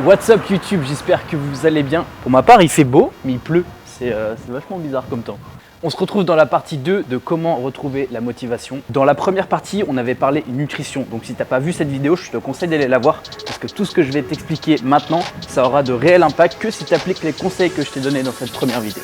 What's up YouTube, j'espère que vous allez bien. Pour ma part il fait beau mais il pleut, c'est vachement bizarre comme temps. On se retrouve dans la partie 2 de comment retrouver la motivation. Dans la première partie on avait parlé nutrition, donc si t'as pas vu cette vidéo je te conseille d'aller la voir parce que tout ce que je vais t'expliquer maintenant ça aura de réel impact que si tu appliques les conseils que je t'ai donnés dans cette première vidéo.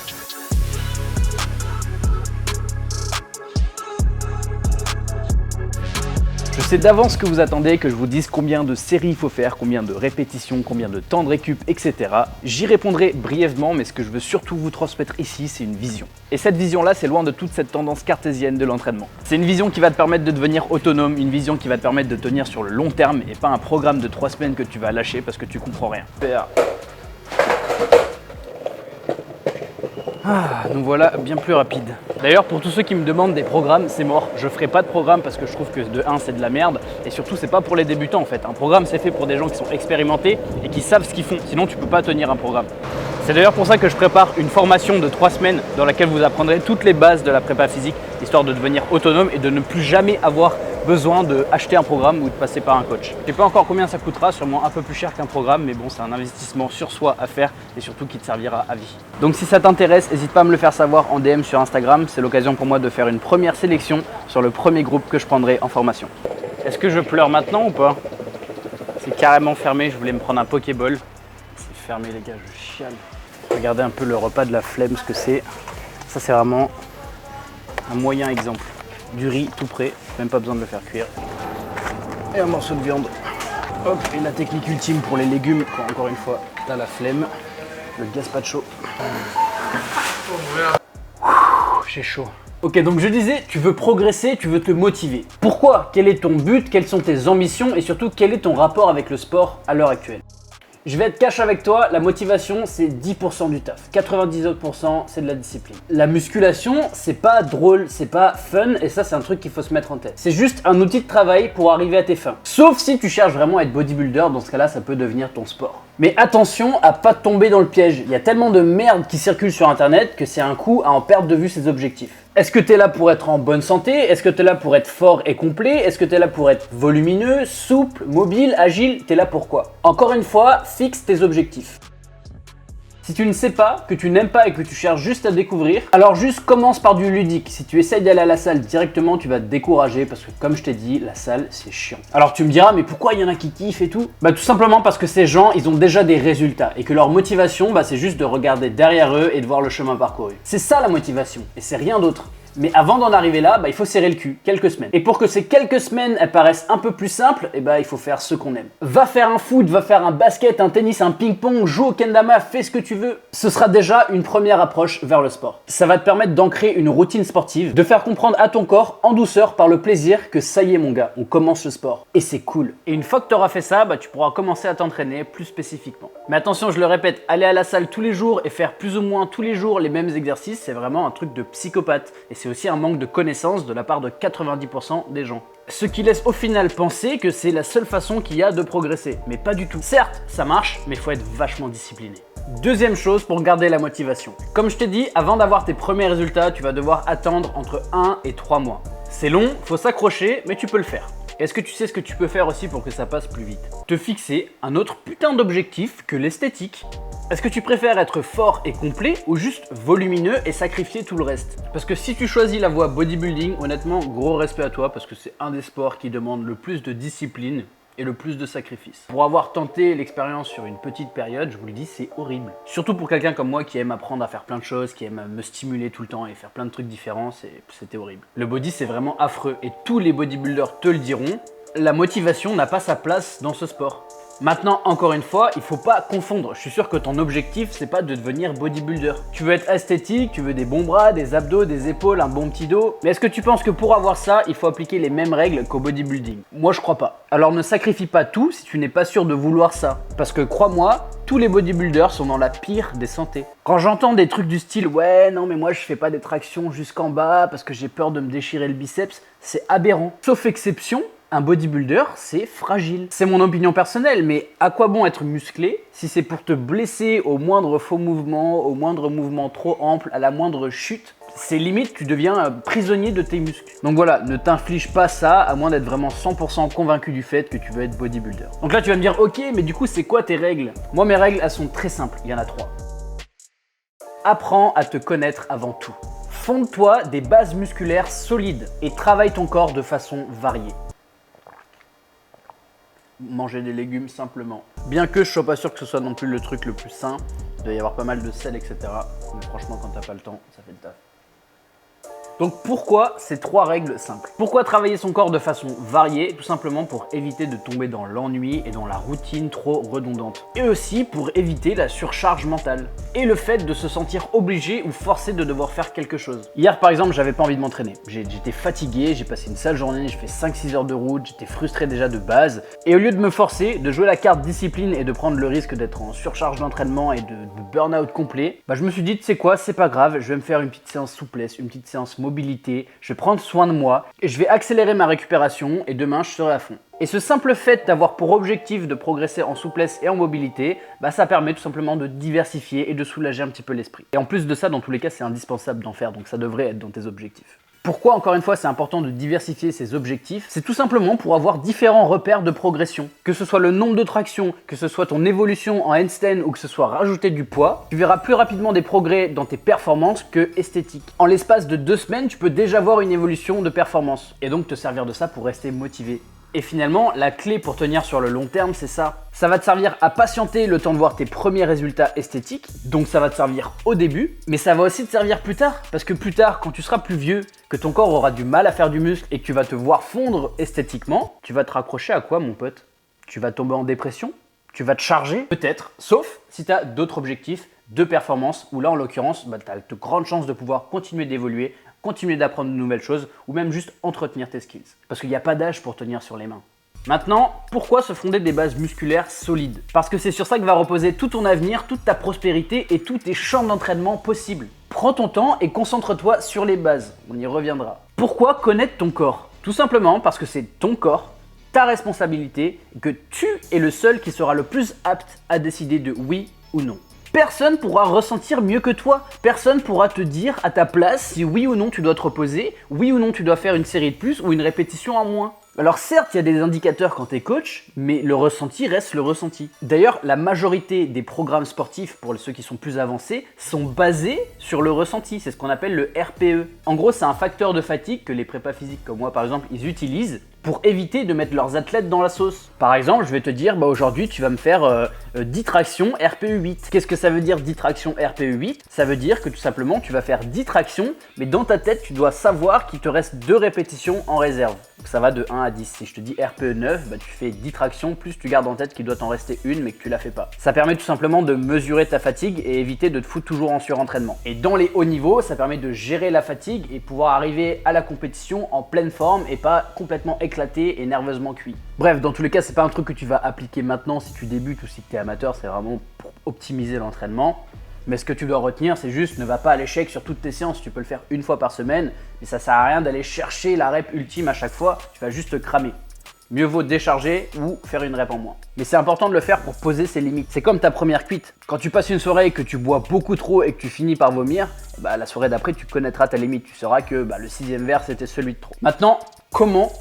Je sais d'avance que vous attendez que je vous dise combien de séries il faut faire, combien de répétitions, combien de temps de récup, etc. J'y répondrai brièvement, mais ce que je veux surtout vous transmettre ici, c'est une vision. Et cette vision-là, c'est loin de toute cette tendance cartésienne de l'entraînement. C'est une vision qui va te permettre de devenir autonome, une vision qui va te permettre de tenir sur le long terme et pas un programme de 3 semaines que tu vas lâcher parce que tu comprends rien. Donc voilà, bien plus rapide. D'ailleurs, pour tous ceux qui me demandent des programmes, c'est mort. Je ferai pas de programme parce que je trouve que de 1, c'est de la merde. Et surtout, c'est pas pour les débutants en fait. Un programme, c'est fait pour des gens qui sont expérimentés et qui savent ce qu'ils font. Sinon, tu peux pas tenir un programme. C'est d'ailleurs pour ça que je prépare une formation de 3 semaines dans laquelle vous apprendrez toutes les bases de la prépa physique, histoire de devenir autonome et de ne plus jamais avoir besoin d'acheter un programme ou de passer par un coach. Je sais pas encore combien ça coûtera, sûrement un peu plus cher qu'un programme, mais bon, c'est un investissement sur soi à faire et surtout qui te servira à vie. Donc si ça t'intéresse, n'hésite pas à me le faire savoir en DM sur Instagram, c'est l'occasion pour moi de faire une première sélection sur le premier groupe que je prendrai en formation. Est-ce que je pleure maintenant ou pas? C'est carrément fermé, je voulais me prendre un Pokéball. C'est fermé les gars, je chiale. Regardez un peu le repas de la flemme, ce que c'est. Ça c'est vraiment un moyen exemple. Du riz tout prêt, même pas besoin de le faire cuire. Et un morceau de viande. Hop, et la technique ultime pour les légumes, quand encore une fois, t'as la flemme, le gazpacho. J'ai chaud. Ok, donc je disais, tu veux progresser, tu veux te motiver. Pourquoi? Quel est ton but? Quelles sont tes ambitions? Et surtout, quel est ton rapport avec le sport à l'heure actuelle? Je vais être cash avec toi, la motivation c'est 10% du taf, 99% c'est de la discipline. La musculation c'est pas drôle, c'est pas fun et ça c'est un truc qu'il faut se mettre en tête. C'est juste un outil de travail pour arriver à tes fins. Sauf si tu cherches vraiment à être bodybuilder, dans ce cas là ça peut devenir ton sport. Mais attention à pas tomber dans le piège, il y a tellement de merde qui circule sur internet que c'est un coup à en perdre de vue ses objectifs. Est-ce que tu es là pour être en bonne santé? Est-ce que tu es là pour être fort et complet? Est-ce que tu es là pour être volumineux, souple, mobile, agile? Tu es là pour quoi? Encore une fois, fixe tes objectifs. Si tu ne sais pas, que tu n'aimes pas et que tu cherches juste à découvrir, alors juste commence par du ludique. Si tu essayes d'aller à la salle directement, tu vas te décourager parce que comme je t'ai dit, la salle c'est chiant. Alors tu me diras, mais pourquoi il y en a qui kiffent et tout? Bah tout simplement parce que ces gens, ils ont déjà des résultats et que leur motivation, c'est juste de regarder derrière eux et de voir le chemin parcouru. C'est ça la motivation et c'est rien d'autre. Mais avant d'en arriver là, il faut serrer le cul, quelques semaines. Et pour que ces quelques semaines elles paraissent un peu plus simples, il faut faire ce qu'on aime. Va faire un foot, va faire un basket, un tennis, un ping-pong, joue au kendama, fais ce que tu veux. Ce sera déjà une première approche vers le sport. Ça va te permettre d'ancrer une routine sportive, de faire comprendre à ton corps en douceur par le plaisir que ça y est mon gars, on commence le sport. Et c'est cool. Et une fois que tu auras fait ça, tu pourras commencer à t'entraîner plus spécifiquement. Mais attention, je le répète, aller à la salle tous les jours et faire plus ou moins tous les jours les mêmes exercices, c'est vraiment un truc de psychopathe. Et c'est aussi un manque de connaissances de la part de 90% des gens. Ce qui laisse au final penser que c'est la seule façon qu'il y a de progresser. Mais pas du tout. Certes, ça marche, mais il faut être vachement discipliné. Deuxième chose pour garder la motivation. Comme je t'ai dit, avant d'avoir tes premiers résultats, tu vas devoir attendre entre 1 et 3 mois. C'est long, faut s'accrocher, mais tu peux le faire. Est-ce que tu sais ce que tu peux faire aussi pour que ça passe plus vite? Te fixer un autre putain d'objectif que l'esthétique. Est-ce que tu préfères être fort et complet ou juste volumineux et sacrifier tout le reste? Parce que si tu choisis la voie bodybuilding, honnêtement, gros respect à toi parce que c'est un des sports qui demande le plus de discipline et le plus de sacrifices. Pour avoir tenté l'expérience sur une petite période, je vous le dis, c'est horrible. Surtout pour quelqu'un comme moi qui aime apprendre à faire plein de choses, qui aime me stimuler tout le temps et faire plein de trucs différents, c'était horrible. Le body, c'est vraiment affreux et tous les bodybuilders te le diront, la motivation n'a pas sa place dans ce sport. Maintenant, encore une fois, il faut pas confondre. Je suis sûr que ton objectif, c'est pas de devenir bodybuilder. Tu veux être esthétique, tu veux des bons bras, des abdos, des épaules, un bon petit dos. Mais est-ce que tu penses que pour avoir ça, il faut appliquer les mêmes règles qu'au bodybuilding? Moi, je crois pas. Alors ne sacrifie pas tout si tu n'es pas sûr de vouloir ça. Parce que crois-moi, tous les bodybuilders sont dans la pire des santé. Quand j'entends des trucs du style « Ouais, non mais moi je fais pas des tractions jusqu'en bas parce que j'ai peur de me déchirer le biceps », c'est aberrant. Sauf exception, un bodybuilder, c'est fragile. C'est mon opinion personnelle, mais à quoi bon être musclé si c'est pour te blesser au moindre faux mouvement, au moindre mouvement trop ample, à la moindre chute? C'est limite, tu deviens prisonnier de tes muscles. Donc voilà, ne t'inflige pas ça, à moins d'être vraiment 100% convaincu du fait que tu veux être bodybuilder. Donc là, tu vas me dire, ok, mais du coup, c'est quoi tes règles? Moi, mes règles, elles sont très simples, il y en a 3. Apprends à te connaître avant tout. Fonde-toi des bases musculaires solides et travaille ton corps de façon variée. Manger des légumes simplement. Bien que je sois pas sûr que ce soit non plus le truc le plus sain, il doit y avoir pas mal de sel, etc. Mais franchement, quand t'as pas le temps, ça fait le taf. Donc pourquoi ces 3 règles simples? Pourquoi travailler son corps de façon variée? Tout simplement pour éviter de tomber dans l'ennui et dans la routine trop redondante. Et aussi pour éviter la surcharge mentale. Et le fait de se sentir obligé ou forcé de devoir faire quelque chose. Hier par exemple, j'avais pas envie de m'entraîner. J'étais fatigué, j'ai passé une sale journée, j'ai fait 5-6 heures de route, j'étais frustré déjà de base. Et au lieu de me forcer, de jouer la carte discipline et de prendre le risque d'être en surcharge d'entraînement et de burn-out complet, bah je me suis dit, tu sais quoi, c'est pas grave, je vais me faire une petite séance souplesse, une petite séance mobilité, je vais prendre soin de moi et je vais accélérer ma récupération et demain je serai à fond. Et ce simple fait d'avoir pour objectif de progresser en souplesse et en mobilité, bah ça permet tout simplement de diversifier et de soulager un petit peu l'esprit. Et en plus de ça, dans tous les cas, c'est indispensable d'en faire, donc ça devrait être dans tes objectifs. Pourquoi, encore une fois, c'est important de diversifier ses objectifs? C'est tout simplement pour avoir différents repères de progression. Que ce soit le nombre de tractions, que ce soit ton évolution en handstand ou que ce soit rajouter du poids, tu verras plus rapidement des progrès dans tes performances que esthétiques. En l'espace de 2 semaines, tu peux déjà voir une évolution de performance et donc te servir de ça pour rester motivé. Et finalement, la clé pour tenir sur le long terme, c'est ça. Ça va te servir à patienter le temps de voir tes premiers résultats esthétiques, donc ça va te servir au début, mais ça va aussi te servir plus tard, parce que plus tard, quand tu seras plus vieux, que ton corps aura du mal à faire du muscle et que tu vas te voir fondre esthétiquement, tu vas te raccrocher à quoi, mon pote? Tu vas tomber en dépression? Tu vas te charger? Peut-être, sauf si tu as d'autres objectifs de performance, où là, en l'occurrence, bah, tu as de grandes chances de pouvoir continuer d'évoluer, continuer d'apprendre de nouvelles choses ou même juste entretenir tes skills. Parce qu'il n'y a pas d'âge pour tenir sur les mains. Maintenant, pourquoi se fonder des bases musculaires solides? Parce que c'est sur ça que va reposer tout ton avenir, toute ta prospérité et tous tes champs d'entraînement possibles. Prends ton temps et concentre-toi sur les bases. On y reviendra. Pourquoi connaître ton corps? Tout simplement parce que c'est ton corps, ta responsabilité, et que tu es le seul qui sera le plus apte à décider de oui ou non. Personne pourra ressentir mieux que toi. Personne pourra te dire à ta place si oui ou non tu dois te reposer, oui ou non tu dois faire une série de plus ou une répétition en moins. Alors certes, il y a des indicateurs quand tu es coach, mais le ressenti reste le ressenti. D'ailleurs, la majorité des programmes sportifs, pour ceux qui sont plus avancés, sont basés sur le ressenti. C'est ce qu'on appelle le RPE. En gros, c'est un facteur de fatigue que les prépas physiques comme moi par exemple, ils utilisent pour éviter de mettre leurs athlètes dans la sauce. Par exemple, je vais te dire, bah aujourd'hui tu vas me faire 10 tractions RPE 8. Qu'est-ce que ça veut dire 10 tractions RPE 8? Ça veut dire que tout simplement tu vas faire 10 tractions, mais dans ta tête tu dois savoir qu'il te reste 2 répétitions en réserve. Donc ça va de 1 à 10. Si je te dis RPE 9, bah tu fais 10 tractions, plus tu gardes en tête qu'il doit t'en rester une mais que tu la fais pas. Ça permet tout simplement de mesurer ta fatigue et éviter de te foutre toujours en surentraînement. Et dans les hauts niveaux, ça permet de gérer la fatigue et pouvoir arriver à la compétition en pleine forme et pas complètement éclaté et nerveusement cuit. Bref, dans tous les cas, c'est pas un truc que tu vas appliquer maintenant si tu débutes ou si tu es amateur, c'est vraiment pour optimiser l'entraînement. Mais ce que tu dois retenir, c'est juste ne va pas à l'échec sur toutes tes séances. Tu peux le faire une fois par semaine, mais ça sert à rien d'aller chercher la rep ultime à chaque fois. Tu vas juste te cramer. Mieux vaut décharger ou faire une rep en moins. Mais c'est important de le faire pour poser ses limites. C'est comme ta première cuite. Quand tu passes une soirée et que tu bois beaucoup trop et que tu finis par vomir, bah, la soirée d'après, tu connaîtras ta limite. Tu sauras que le 6e verre, c'était celui de trop. Maintenant, comment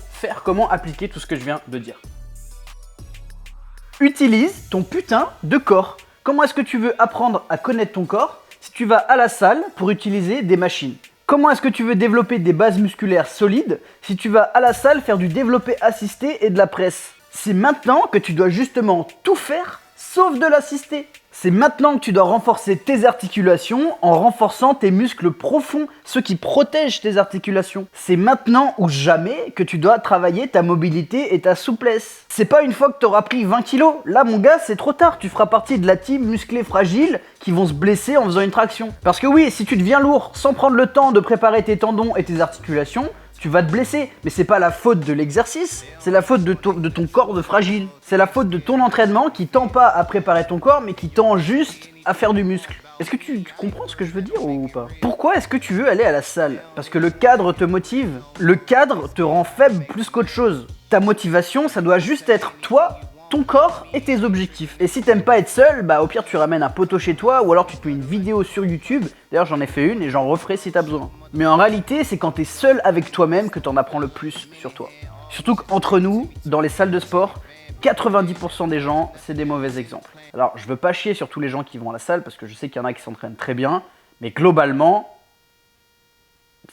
appliquer tout ce que je viens de dire? Utilise ton putain de corps. Comment est-ce que tu veux apprendre à connaître ton corps si tu vas à la salle pour utiliser des machines? Comment est-ce que tu veux développer des bases musculaires solides si tu vas à la salle faire du développé assisté et de la presse? C'est maintenant que tu dois justement tout faire sauf de l'assister. C'est maintenant que tu dois renforcer tes articulations en renforçant tes muscles profonds, ceux qui protègent tes articulations. C'est maintenant ou jamais que tu dois travailler ta mobilité et ta souplesse. C'est pas une fois que tu auras pris 20 kilos. Là, mon gars, c'est trop tard. Tu feras partie de la team musclée fragile qui vont se blesser en faisant une traction. Parce que oui, si tu deviens lourd sans prendre le temps de préparer tes tendons et tes articulations, tu vas te blesser, mais c'est pas la faute de l'exercice, c'est la faute de ton corps de fragile. C'est la faute de ton entraînement qui tend pas à préparer ton corps, mais qui tend juste à faire du muscle. Est-ce que tu comprends ce que je veux dire ou pas? Pourquoi est-ce que tu veux aller à la salle? Parce que le cadre te motive. Le cadre te rend faible plus qu'autre chose. Ta motivation, ça doit juste être toi ton corps et tes objectifs. Et si t'aimes pas être seul, bah au pire tu ramènes un poteau chez toi ou alors tu te mets une vidéo sur YouTube. D'ailleurs j'en ai fait une et j'en referai si t'as besoin. Mais en réalité c'est quand t'es seul avec toi-même que t'en apprends le plus sur toi. Surtout qu'entre nous, dans les salles de sport, 90% des gens c'est des mauvais exemples. Alors je veux pas chier sur tous les gens qui vont à la salle parce que je sais qu'il y en a qui s'entraînent très bien. Mais globalement,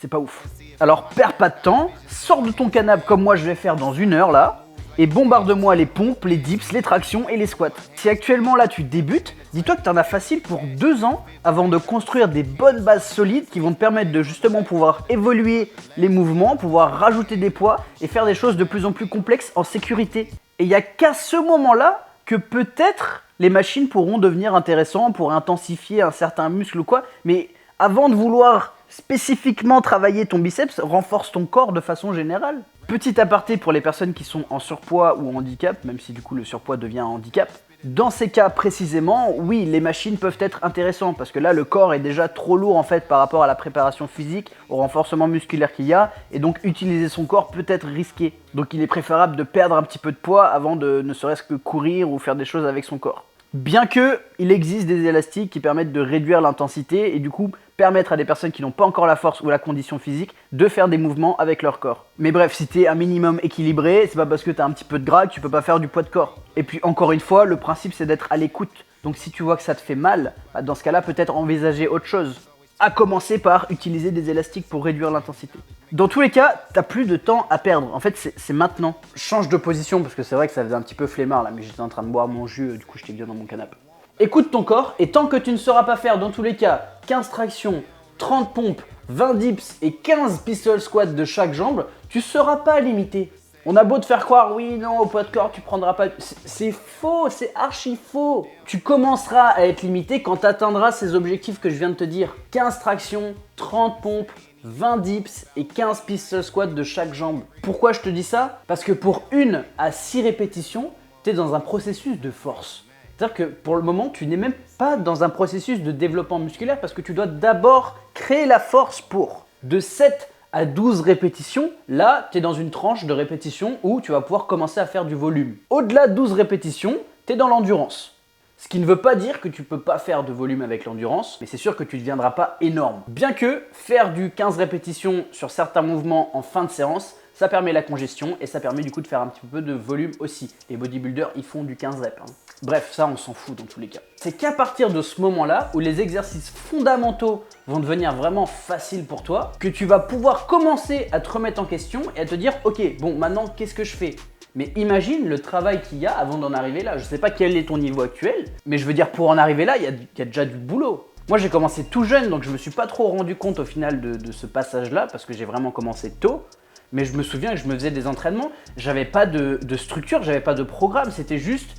c'est pas ouf. Alors perds pas de temps, sors de ton canapé comme moi je vais faire dans 1 heure là. Et bombarde-moi les pompes, les dips, les tractions et les squats. Si actuellement là tu débutes, dis-toi que t'en as facile pour 2 ans avant de construire des bonnes bases solides qui vont te permettre de justement pouvoir évoluer les mouvements, pouvoir rajouter des poids et faire des choses de plus en plus complexes en sécurité. Et il n'y a qu'à ce moment-là que peut-être les machines pourront devenir intéressantes pour intensifier un certain muscle ou quoi. Mais avant de vouloir spécifiquement travailler ton biceps, renforce ton corps de façon générale. Petit aparté pour les personnes qui sont en surpoids ou en handicap, même si du coup le surpoids devient un handicap. Dans ces cas précisément, oui, les machines peuvent être intéressantes parce que là le corps est déjà trop lourd en fait par rapport à la préparation physique, au renforcement musculaire qu'il y a, et donc utiliser son corps peut être risqué. Donc il est préférable de perdre un petit peu de poids avant de ne serait-ce que courir ou faire des choses avec son corps. Bien que il existe des élastiques qui permettent de réduire l'intensité et du coup permettre à des personnes qui n'ont pas encore la force ou la condition physique de faire des mouvements avec leur corps. Mais bref, si t'es un minimum équilibré, c'est pas parce que t'as un petit peu de gras que tu peux pas faire du poids de corps. Et puis encore une fois, le principe c'est d'être à l'écoute. Donc si tu vois que ça te fait mal, bah dans ce cas-là peut-être envisager autre chose. À commencer par utiliser des élastiques pour réduire l'intensité. Dans tous les cas, t'as plus de temps à perdre. En fait, c'est maintenant. Change de position parce que c'est vrai que ça faisait un petit peu flemmard là, mais j'étais en train de boire mon jus, du coup j'étais bien dans mon canapé. Écoute ton corps et tant que tu ne sauras pas faire dans tous les cas 15 tractions, 30 pompes, 20 dips et 15 pistol squats de chaque jambe, tu seras pas limité. On a beau te faire croire, oui, non, au poids de corps, tu prendras pas... C'est faux, c'est archi faux. Tu commenceras à être limité quand tu atteindras ces objectifs que je viens de te dire. 15 tractions, 30 pompes, 20 dips et 15 pistol squats de chaque jambe. Pourquoi je te dis ça? Parce que pour 1 à 6 répétitions, tu es dans un processus de force. C'est-à-dire que pour le moment, tu n'es même pas dans un processus de développement musculaire parce que tu dois d'abord créer la force pour. De 7 à 12 répétitions, là, tu es dans une tranche de répétition où tu vas pouvoir commencer à faire du volume. Au-delà de 12 répétitions, tu es dans l'endurance. Ce qui ne veut pas dire que tu ne peux pas faire de volume avec l'endurance, mais c'est sûr que tu ne deviendras pas énorme. Bien que faire du 15 répétitions sur certains mouvements en fin de séance, ça permet la congestion et ça permet du coup de faire un petit peu de volume aussi. Les bodybuilders, ils font du 15 reps. Bref, ça on s'en fout dans tous les cas. C'est qu'à partir de ce moment-là, où les exercices fondamentaux vont devenir vraiment faciles pour toi, que tu vas pouvoir commencer à te remettre en question et à te dire, ok, bon maintenant qu'est-ce que je fais? Mais imagine le travail qu'il y a avant d'en arriver là. Je sais pas quel est ton niveau actuel, mais je veux dire pour en arriver là, il y a déjà du boulot. Moi j'ai commencé tout jeune, donc je me suis pas trop rendu compte au final de ce passage-là, parce que j'ai vraiment commencé tôt. Mais je me souviens que je me faisais des entraînements, j'avais pas de structure, j'avais pas de programme, c'était juste...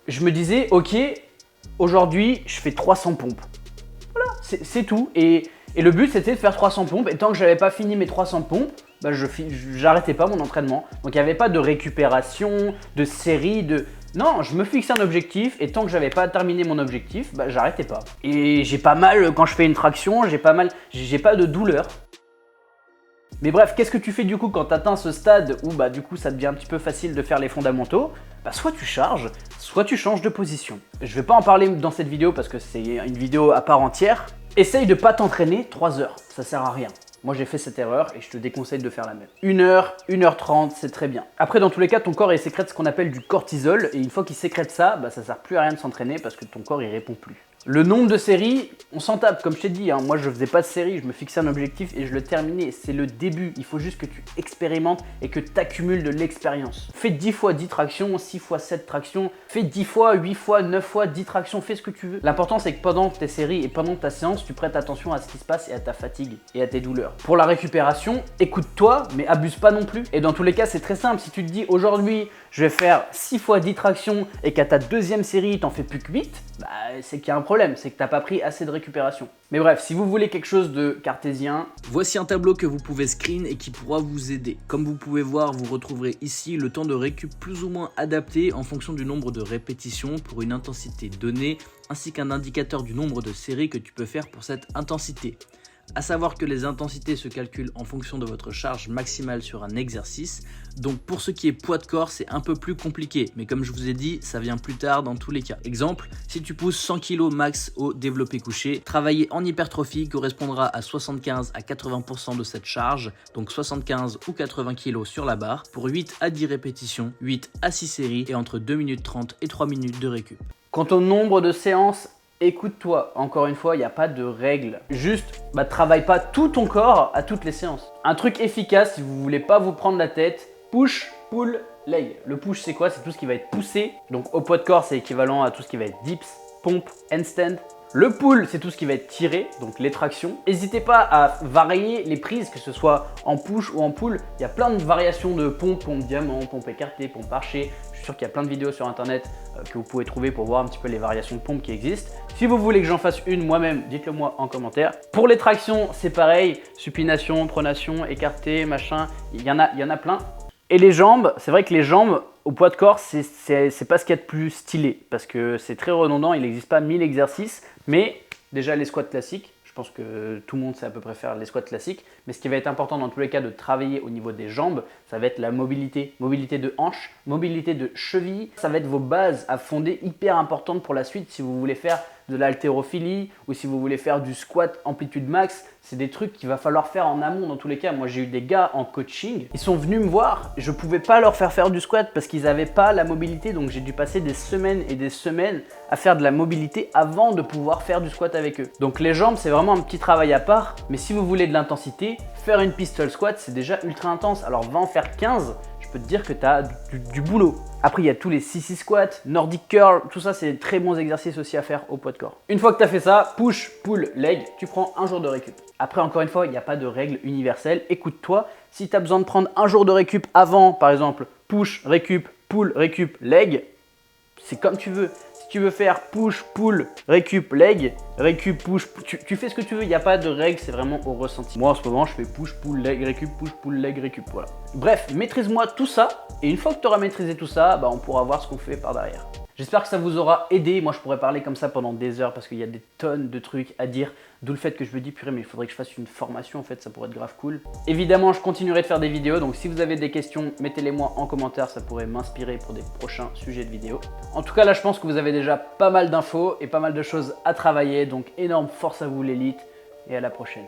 Je me disais, ok, aujourd'hui je fais 300 pompes. Voilà, c'est tout. Et le but c'était de faire 300 pompes, et tant que j'avais pas fini mes 300 pompes, bah, j'arrêtais pas mon entraînement. Donc il n'y avait pas de récupération, de série, de... Non, je me fixais un objectif et tant que j'avais pas terminé mon objectif, bah, j'arrêtais pas. Et j'ai pas mal quand je fais une traction, j'ai pas de douleur. Mais bref, qu'est-ce que tu fais du coup quand tu atteins ce stade où bah, du coup ça devient un petit peu facile de faire les fondamentaux? Bah, soit tu charges, soit tu changes de position. Je vais pas en parler dans cette vidéo parce que c'est une vidéo à part entière. Essaye de pas t'entraîner 3 heures, ça sert à rien. Moi j'ai fait cette erreur et je te déconseille de faire la même. 1 heure, 1h30, c'est très bien. Après dans tous les cas, ton corps il sécrète ce qu'on appelle du cortisol et une fois qu'il sécrète ça, bah, ça sert plus à rien de s'entraîner parce que ton corps il répond plus. Le nombre de séries, on s'en tape, comme je t'ai dit, hein. Moi je faisais pas de séries, je me fixais un objectif et je le terminais. C'est le début, il faut juste que tu expérimentes et que tu accumules de l'expérience. Fais 10 fois 10 tractions, 6 fois 7 tractions, fais 10 fois, 8 fois, 9 fois 10 tractions, fais ce que tu veux. L'important c'est que pendant tes séries et pendant ta séance, tu prêtes attention à ce qui se passe et à ta fatigue et à tes douleurs. Pour la récupération, écoute-toi, mais abuse pas non plus. Et dans tous les cas, c'est très simple, si tu te dis aujourd'hui, je vais faire 6 fois 10 tractions et qu'à ta deuxième série, t'en fais plus que 8, bah, c'est qu'il y a un problème, c'est que t'as pas pris assez de récupération. Mais bref, si vous voulez quelque chose de cartésien, voici un tableau que vous pouvez screen et qui pourra vous aider. Comme vous pouvez voir, vous retrouverez ici le temps de récup plus ou moins adapté en fonction du nombre de répétitions pour une intensité donnée, ainsi qu'un indicateur du nombre de séries que tu peux faire pour cette intensité. À savoir que les intensités se calculent en fonction de votre charge maximale sur un exercice. Donc pour ce qui est poids de corps, c'est un peu plus compliqué. Mais comme je vous ai dit, ça vient plus tard dans tous les cas. Exemple, si tu pousses 100 kg max au développé couché, travailler en hypertrophie correspondra à 75 à 80% de cette charge, donc 75 ou 80 kg sur la barre, pour 8 à 10 répétitions, 8 à 6 séries et entre 2 minutes 30 et 3 minutes de récup. Quant au nombre de séances, écoute-toi, encore une fois, il n'y a pas de règle. Juste, travaille pas tout ton corps à toutes les séances. Un truc efficace, si vous voulez pas vous prendre la tête, push, pull, leg. Le push, c'est quoi? C'est tout ce qui va être poussé. Donc au poids de corps, c'est équivalent à tout ce qui va être dips, pompe, handstand. Le pull, c'est tout ce qui va être tiré, donc les tractions. N'hésitez pas à varier les prises, que ce soit en push ou en pull. Il y a plein de variations de pompe, pompe diamant, pompe écartée, pompe archer. Je suis sûr qu'il y a plein de vidéos sur internet que vous pouvez trouver pour voir un petit peu les variations de pompe qui existent. Si vous voulez que j'en fasse une moi-même, dites-le moi en commentaire. Pour les tractions, c'est pareil, supination, pronation, écarté, machin, il y en a plein. Et les jambes, c'est vrai que les jambes au poids de corps, c'est pas ce qu'il y a de plus stylé parce que c'est très redondant, il n'existe pas 1000 exercices, mais déjà les squats classiques, je pense que tout le monde sait à peu près faire les squats classiques, mais ce qui va être important dans tous les cas de travailler au niveau des jambes, ça va être la mobilité, mobilité de hanche, mobilité de cheville, ça va être vos bases à fonder hyper importantes pour la suite si vous voulez faire de l'haltérophilie ou si vous voulez faire du squat amplitude max, c'est des trucs qu'il va falloir faire en amont dans tous les cas. Moi j'ai eu des gars en coaching, ils sont venus me voir, je pouvais pas leur faire du squat parce qu'ils n'avaient pas la mobilité, donc j'ai dû passer des semaines et des semaines à faire de la mobilité avant de pouvoir faire du squat avec eux. Donc les jambes c'est vraiment un petit travail à part, mais si vous voulez de l'intensité, faire une pistol squat c'est déjà ultra intense, alors va en faire 15, je peux te dire que tu as du boulot. Après, il y a tous les CC squats, Nordic curl, tout ça, c'est très bons exercices aussi à faire au poids de corps. Une fois que tu as fait ça, push, pull, leg, tu prends un jour de récup. Après, encore une fois, il n'y a pas de règle universelle. Écoute-toi, si tu as besoin de prendre un jour de récup avant, par exemple, push, récup, pull, récup, leg, c'est comme tu veux. Si tu veux faire push, pull, récup, leg, récup, push, tu fais ce que tu veux, il n'y a pas de règle, c'est vraiment au ressenti. Moi en ce moment, je fais push, pull, leg, récup, push, pull, leg, récup, voilà. Bref, maîtrise-moi tout ça, et une fois que tu auras maîtrisé tout ça, on pourra voir ce qu'on fait par derrière. J'espère que ça vous aura aidé. Moi, je pourrais parler comme ça pendant des heures parce qu'il y a des tonnes de trucs à dire. D'où le fait que je me dis, purée, mais il faudrait que je fasse une formation, en fait, ça pourrait être grave cool. Évidemment, je continuerai de faire des vidéos, donc si vous avez des questions, mettez-les moi en commentaire, ça pourrait m'inspirer pour des prochains sujets de vidéos. En tout cas, là, je pense que vous avez déjà pas mal d'infos et pas mal de choses à travailler, donc énorme force à vous l'élite, et à la prochaine.